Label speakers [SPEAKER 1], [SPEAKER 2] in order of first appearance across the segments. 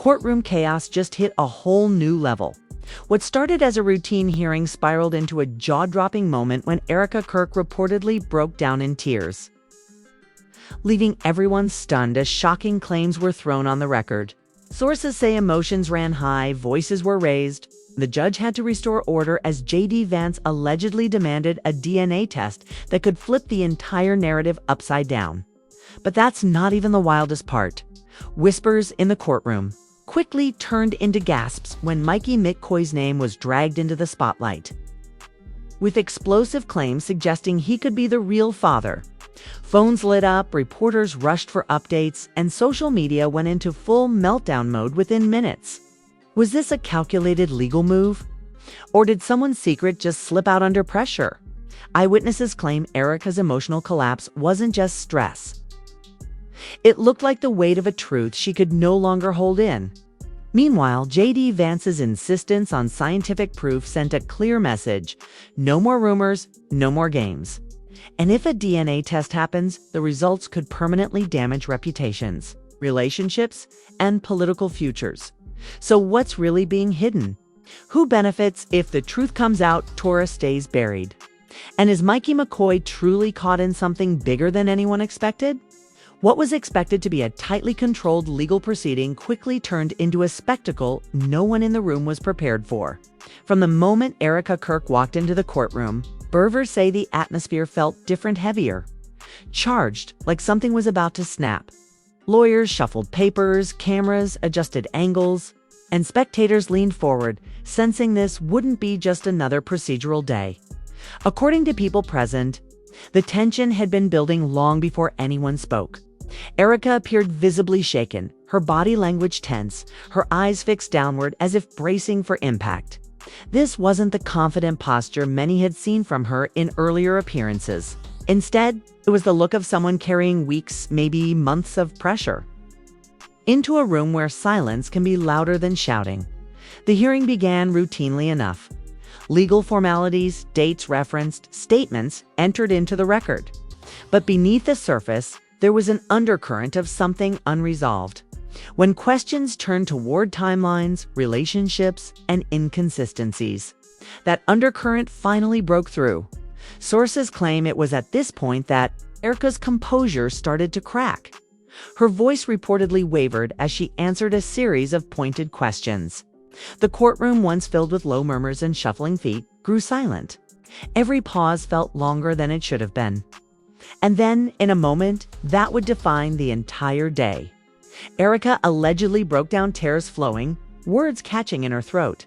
[SPEAKER 1] Courtroom chaos just hit a whole new level. What started as a routine hearing spiraled into a jaw-dropping moment when Erica Kirk reportedly broke down in tears, leaving everyone stunned as shocking claims were thrown on the record. Sources say emotions ran high, voices were raised. The judge had to restore order as JD Vance allegedly demanded a DNA test that could flip the entire narrative upside down. But that's not even the wildest part. Whispers in the courtroom quickly turned into gasps when Mikey McCoy's name was dragged into the spotlight, with explosive claims suggesting he could be the real father. Phones lit up, reporters rushed for updates, and social media went into full meltdown mode within minutes. Was this a calculated legal move? Or did someone's secret just slip out under pressure? Eyewitnesses claim Erica's emotional collapse wasn't just stress. It looked like the weight of a truth she could no longer hold in. Meanwhile, JD Vance's insistence on scientific proof sent a clear message: no more rumors, no more games. And if a DNA test happens, the results could permanently damage reputations, relationships, and political futures. So what's really being hidden? Who benefits if the truth comes out, Torah stays buried? And is Mikey McCoy truly caught in something bigger than anyone expected? What was expected to be a tightly controlled legal proceeding quickly turned into a spectacle no one in the room was prepared for. From the moment Erica Kirk walked into the courtroom, observers say the atmosphere felt different, heavier, charged, like something was about to snap. Lawyers shuffled papers, cameras adjusted angles, and spectators leaned forward, sensing this wouldn't be just another procedural day. According to people present, the tension had been building long before anyone spoke. Erica appeared visibly shaken, her body language tense, her eyes fixed downward as if bracing for impact. This wasn't the confident posture many had seen from her in earlier appearances. Instead, it was the look of someone carrying weeks, maybe months of pressure into a room where silence can be louder than shouting. The hearing began routinely enough. Legal formalities, dates referenced, statements entered into the record. But beneath the surface, there was an undercurrent of something unresolved. When questions turned toward timelines, relationships, and inconsistencies, that undercurrent finally broke through. Sources claim it was at this point that Erica's composure started to crack. Her voice reportedly wavered as she answered a series of pointed questions. The courtroom, once filled with low murmurs and shuffling feet, grew silent. Every pause felt longer than it should have been. And then, in a moment, that would define the entire day. Erica allegedly broke down, tears flowing, words catching in her throat.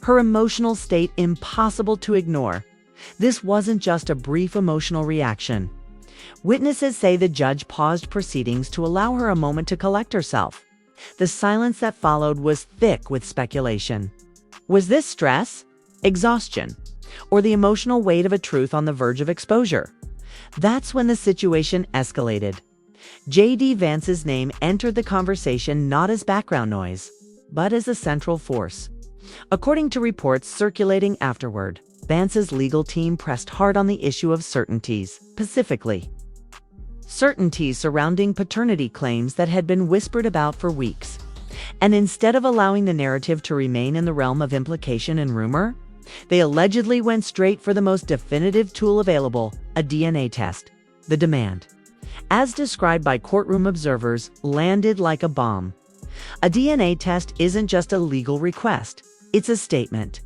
[SPEAKER 1] Her emotional state impossible to ignore. This wasn't just a brief emotional reaction. Witnesses say the judge paused proceedings to allow her a moment to collect herself. The silence that followed was thick with speculation. Was this stress, exhaustion, or the emotional weight of a truth on the verge of exposure? That's when the situation escalated. JD Vance's name entered the conversation not as background noise, but as a central force. According to reports circulating afterward, Vance's legal team pressed hard on the issue of certainties, specifically certainties surrounding paternity claims that had been whispered about for weeks. And instead of allowing the narrative to remain in the realm of implication and rumor, they allegedly went straight for the most definitive tool available, a DNA test. The demand, as described by courtroom observers, landed like a bomb. A DNA test isn't just a legal request, it's a statement.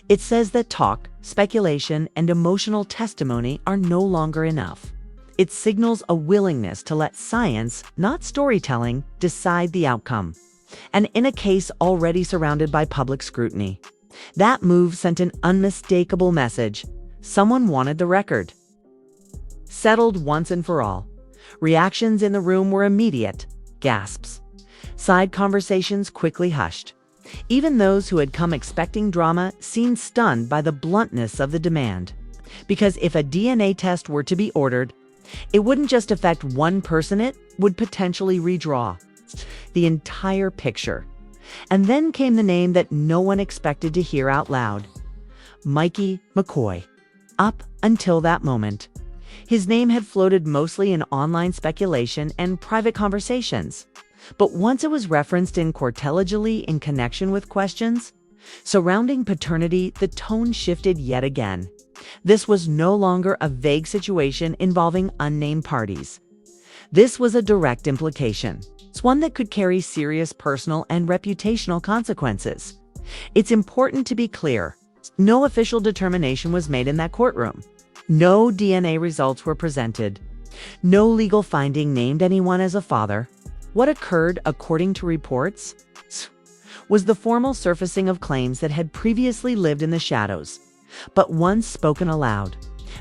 [SPEAKER 1] It says that talk, speculation, and emotional testimony are no longer enough. It signals a willingness to let science, not storytelling, decide the outcome. And in a case already surrounded by public scrutiny, that move sent an unmistakable message. Someone wanted the record settled once and for all. Reactions in the room were immediate. Gasps. Side conversations quickly hushed. Even those who had come expecting drama seemed stunned by the bluntness of the demand. Because if a DNA test were to be ordered, it wouldn't just affect one person, it would potentially redraw the entire picture. And then came the name that no one expected to hear out loud: Mikey McCoy. Up until that moment, his name had floated mostly in online speculation and private conversations. But once it was referenced incortelligibly in connection with questions surrounding paternity, the tone shifted yet again. This was no longer a vague situation involving unnamed parties. This was a direct implication. It's one that could carry serious personal and reputational consequences. It's important to be clear. No official determination was made in that courtroom. No DNA results were presented. No legal finding named anyone as a father. What occurred, according to reports, was the formal surfacing of claims that had previously lived in the shadows, but once spoken aloud.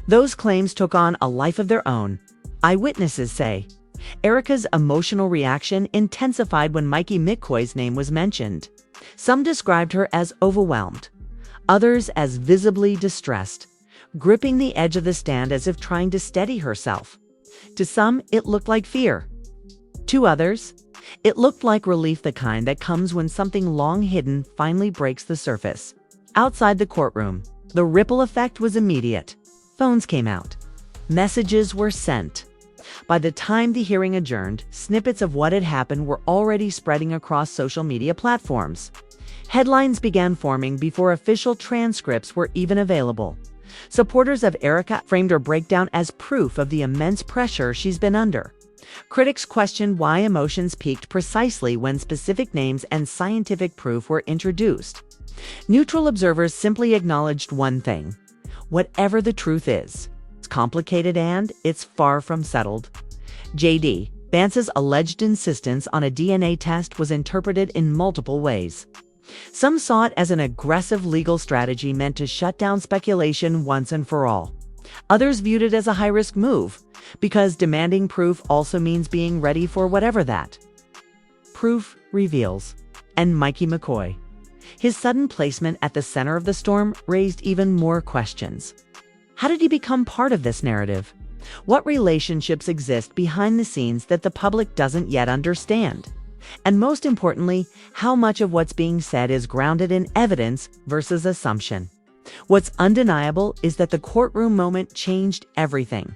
[SPEAKER 1] Those claims took on a life of their own. Eyewitnesses say Erica's emotional reaction intensified when Mikey McCoy's name was mentioned. Some described her as overwhelmed, others as visibly distressed, gripping the edge of the stand as if trying to steady herself. To some, it looked like fear. To others, it looked like relief, the kind that comes when something long hidden finally breaks the surface. Outside the courtroom, the ripple effect was immediate. Phones came out. Messages were sent. By the time the hearing adjourned, snippets of what had happened were already spreading across social media platforms. Headlines began forming before official transcripts were even available. Supporters of Erica framed her breakdown as proof of the immense pressure she's been under. Critics questioned why emotions peaked precisely when specific names and scientific proof were introduced. Neutral observers simply acknowledged one thing: whatever the truth is, it's complicated and it's far from settled. JD Vance's alleged insistence on a DNA test was interpreted in multiple ways. Some saw it as an aggressive legal strategy meant to shut down speculation once and for all. Others viewed it as a high-risk move, because demanding proof also means being ready for whatever that proof reveals. And Mikey McCoy, his sudden placement at the center of the storm, raised even more questions. How did he become part of this narrative? What relationships exist behind the scenes that the public doesn't yet understand? And most importantly, how much of what's being said is grounded in evidence versus assumption? What's undeniable is that the courtroom moment changed everything.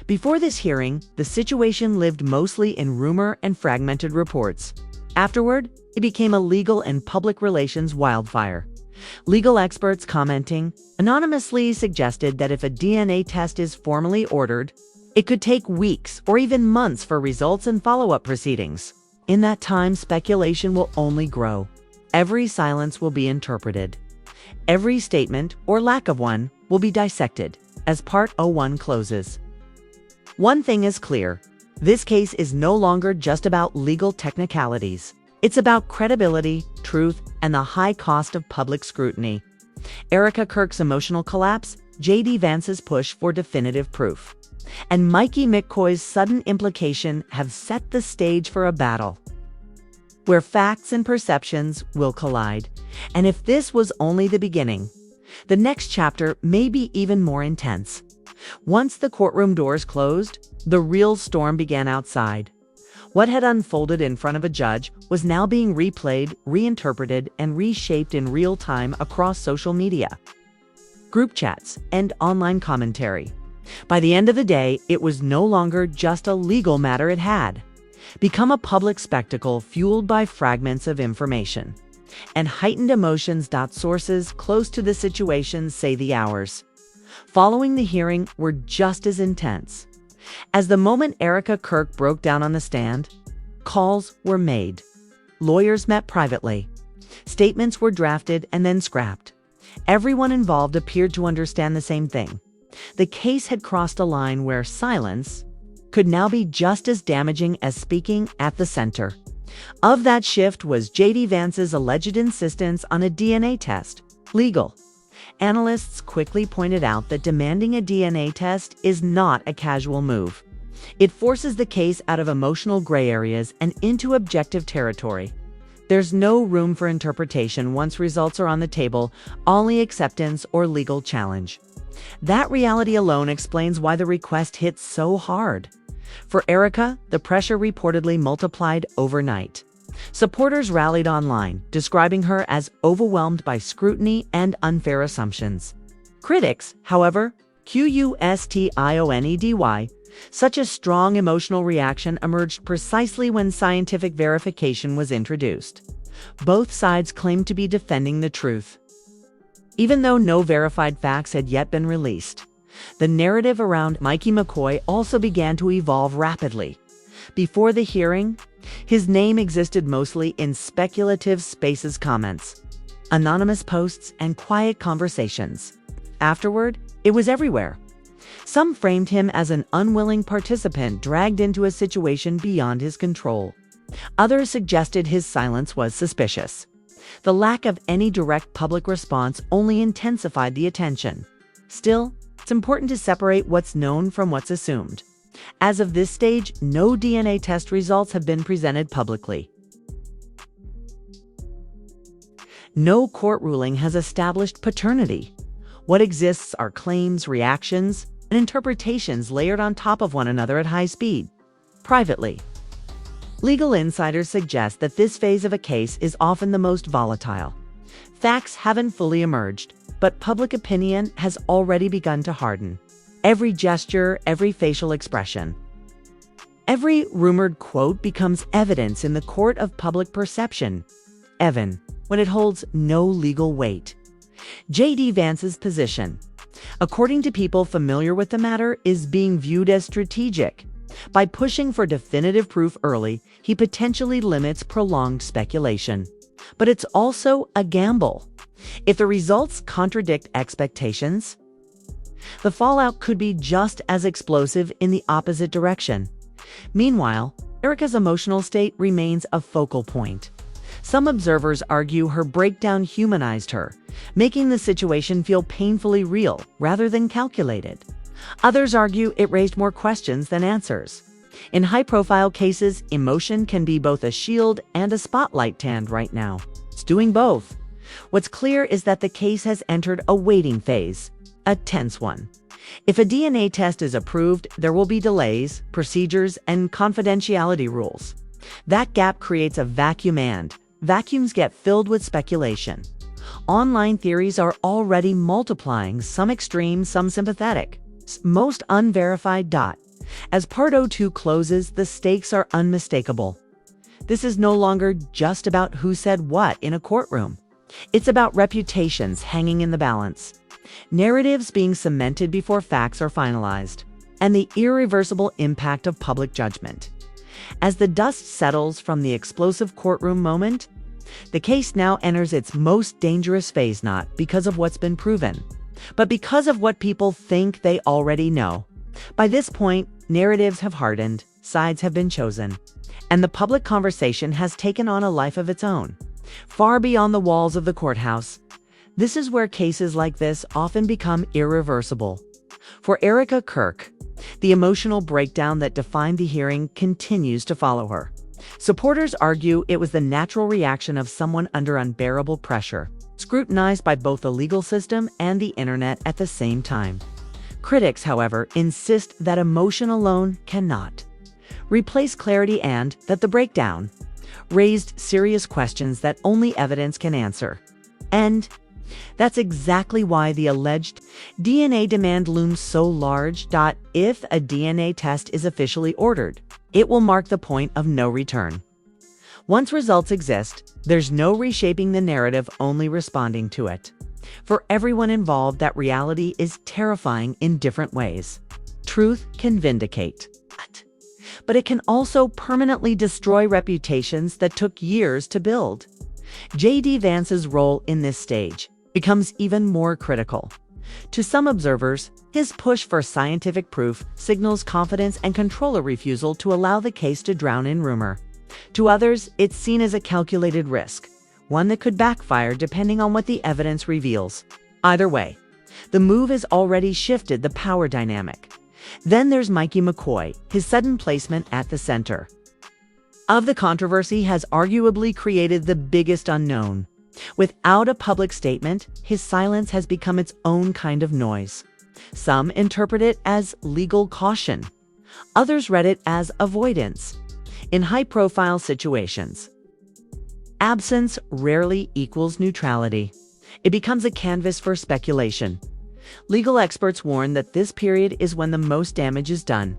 [SPEAKER 1] Before this hearing, the situation lived mostly in rumor and fragmented reports. Afterward, it became a legal and public relations wildfire. Legal experts commenting anonymously suggested that if a DNA test is formally ordered, it could take weeks or even months for results and follow-up proceedings. In that time, speculation will only grow. Every silence will be interpreted. Every statement, or lack of one, will be dissected as Part 01 closes. One thing is clear: this case is no longer just about legal technicalities. It's about credibility, truth, and the high cost of public scrutiny. Erica Kirk's emotional collapse, JD Vance's push for definitive proof, and Mikey McCoy's sudden implication have set the stage for a battle where facts and perceptions will collide. And if this was only the beginning, the next chapter may be even more intense. Once the courtroom doors closed, the real storm began outside. What had unfolded in front of a judge was now being replayed, reinterpreted, and reshaped in real time across social media, group chats, and online commentary. By the end of the day, it was no longer just a legal matter. It had become a public spectacle fueled by fragments of information and heightened emotions. Sources close to the situation say the hours following the hearing were just as intense. As the moment Erica Kirk broke down on the stand, calls were made. Lawyers met privately. Statements were drafted and then scrapped. Everyone involved appeared to understand the same thing. The case had crossed a line where silence could now be just as damaging as speaking. At the center of that shift was JD Vance's alleged insistence on a DNA test. Legal analysts quickly pointed out that demanding a DNA test is not a casual move. It forces the case out of emotional gray areas and into objective territory. There's no room for interpretation once results are on the table, only acceptance or legal challenge. That reality alone explains why the request hit so hard. For Erica, the pressure reportedly multiplied overnight. Supporters rallied online, describing her as overwhelmed by scrutiny and unfair assumptions. Critics, however, questioned Such a strong emotional reaction emerged precisely when scientific verification was introduced. Both sides claimed to be defending the truth. Even though no verified facts had yet been released, the narrative around Mikey McCoy also began to evolve rapidly. Before the hearing, his name existed mostly in speculative spaces comments, anonymous posts, and quiet conversations. Afterward, it was everywhere. Some framed him as an unwilling participant dragged into a situation beyond his control. Others suggested his silence was suspicious. The lack of any direct public response only intensified the attention. Still, it's important to separate what's known from what's assumed. As of this stage, no DNA test results have been presented publicly. No court ruling has established paternity. What exists are claims, reactions, and interpretations layered on top of one another at high speed. Privately, legal insiders suggest that this phase of a case is often the most volatile. Facts haven't fully emerged, but public opinion has already begun to harden. Every gesture, every facial expression, every rumored quote becomes evidence in the court of public perception, even when it holds no legal weight. JD Vance's position, according to people familiar with the matter, is being viewed as strategic. By pushing for definitive proof early, he potentially limits prolonged speculation. But it's also a gamble. If the results contradict expectations, the fallout could be just as explosive in the opposite direction. Meanwhile, Erica's emotional state remains a focal point. Some observers argue her breakdown humanized her, making the situation feel painfully real rather than calculated. Others argue it raised more questions than answers. In high-profile cases, emotion can be both a shield and a spotlight tanned right now. It's doing both. What's clear is that the case has entered a waiting phase, a tense one. If a DNA test is approved, there will be delays, procedures, and confidentiality rules. That gap creates a vacuum, and vacuums get filled with speculation. Online theories are already multiplying, some extreme, some sympathetic, most unverified. As Part 02 closes, the stakes are unmistakable. This is no longer just about who said what in a courtroom. It's about reputations hanging in the balance, narratives being cemented before facts are finalized, and the irreversible impact of public judgment. As the dust settles from the explosive courtroom moment, the case now enters its most dangerous phase, not because of what's been proven, but because of what people think they already know. By this point, narratives have hardened, sides have been chosen, and the public conversation has taken on a life of its own, far beyond the walls of the courthouse. This is where cases like this often become irreversible. For Erica Kirk, the emotional breakdown that defined the hearing continues to follow her. Supporters argue it was the natural reaction of someone under unbearable pressure, scrutinized by both the legal system and the internet at the same time. Critics, however, insist that emotion alone cannot replace clarity, and that the breakdown raised serious questions that only evidence can answer. And that's exactly why the alleged DNA demand looms so large. If a DNA test is officially ordered, it will mark the point of no return. Once results exist, there's no reshaping the narrative, only responding to it. For everyone involved, that reality is terrifying in different ways. Truth can vindicate, but it can also permanently destroy reputations that took years to build. JD Vance's role in this stage becomes even more critical. To some observers, his push for scientific proof signals confidence and control, a refusal to allow the case to drown in rumor. To others, it's seen as a calculated risk, one that could backfire depending on what the evidence reveals. Either way, the move has already shifted the power dynamic. Then there's Mikey McCoy. His sudden placement at the center of the controversy has arguably created the biggest unknown. Without a public statement, his silence has become its own kind of noise. Some interpret it as legal caution. Others read it as avoidance. In high-profile situations, absence rarely equals neutrality. It becomes a canvas for speculation. Legal experts warn that this period is when the most damage is done.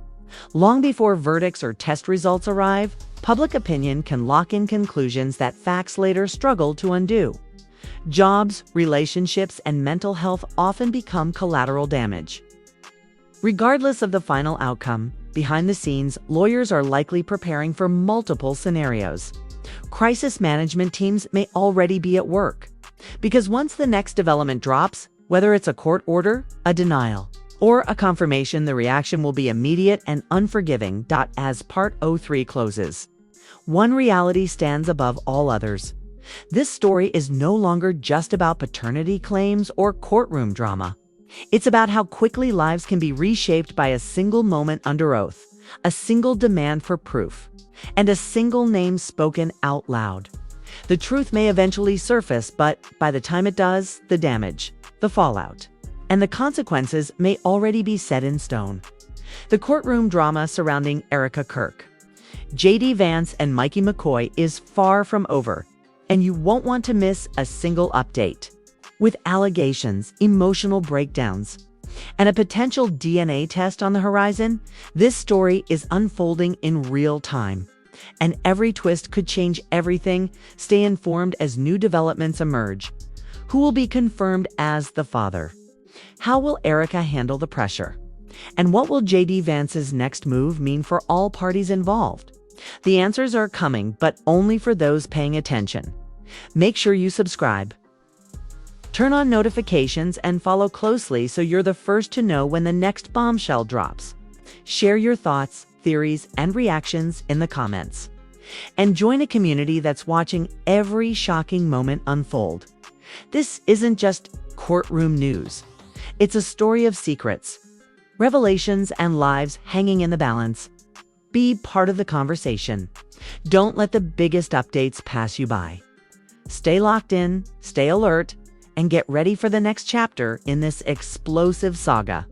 [SPEAKER 1] Long before verdicts or test results arrive, public opinion can lock in conclusions that facts later struggle to undo. Jobs, relationships, and mental health often become collateral damage. Regardless of the final outcome, behind the scenes, lawyers are likely preparing for multiple scenarios. Crisis management teams may already be at work. Because once the next development drops, whether it's a court order, a denial, or a confirmation, the reaction will be immediate and unforgiving. As Part 03 closes, one reality stands above all others. This story is no longer just about paternity claims or courtroom drama. It's about how quickly lives can be reshaped by a single moment under oath, a single demand for proof, and a single name spoken out loud. The truth may eventually surface, but by the time it does, the damage, the fallout, and the consequences may already be set in stone. The courtroom drama surrounding Erica Kirk, JD Vance, and Mikey McCoy is far from over, and you won't want to miss a single update. With allegations, emotional breakdowns, and a potential DNA test on the horizon, this story is unfolding in real time. And every twist could change everything. Stay informed as new developments emerge. Who will be confirmed as the father? How will Erica handle the pressure? And what will JD Vance's next move mean for all parties involved? The answers are coming, but only for those paying attention. Make sure you subscribe. Turn on notifications and follow closely so you're the first to know when the next bombshell drops. Share your thoughts, theories, and reactions in the comments. And join a community that's watching every shocking moment unfold. This isn't just courtroom news. It's a story of secrets, revelations, and lives hanging in the balance. Be part of the conversation. Don't let the biggest updates pass you by. Stay locked in, stay alert, and get ready for the next chapter in this explosive saga.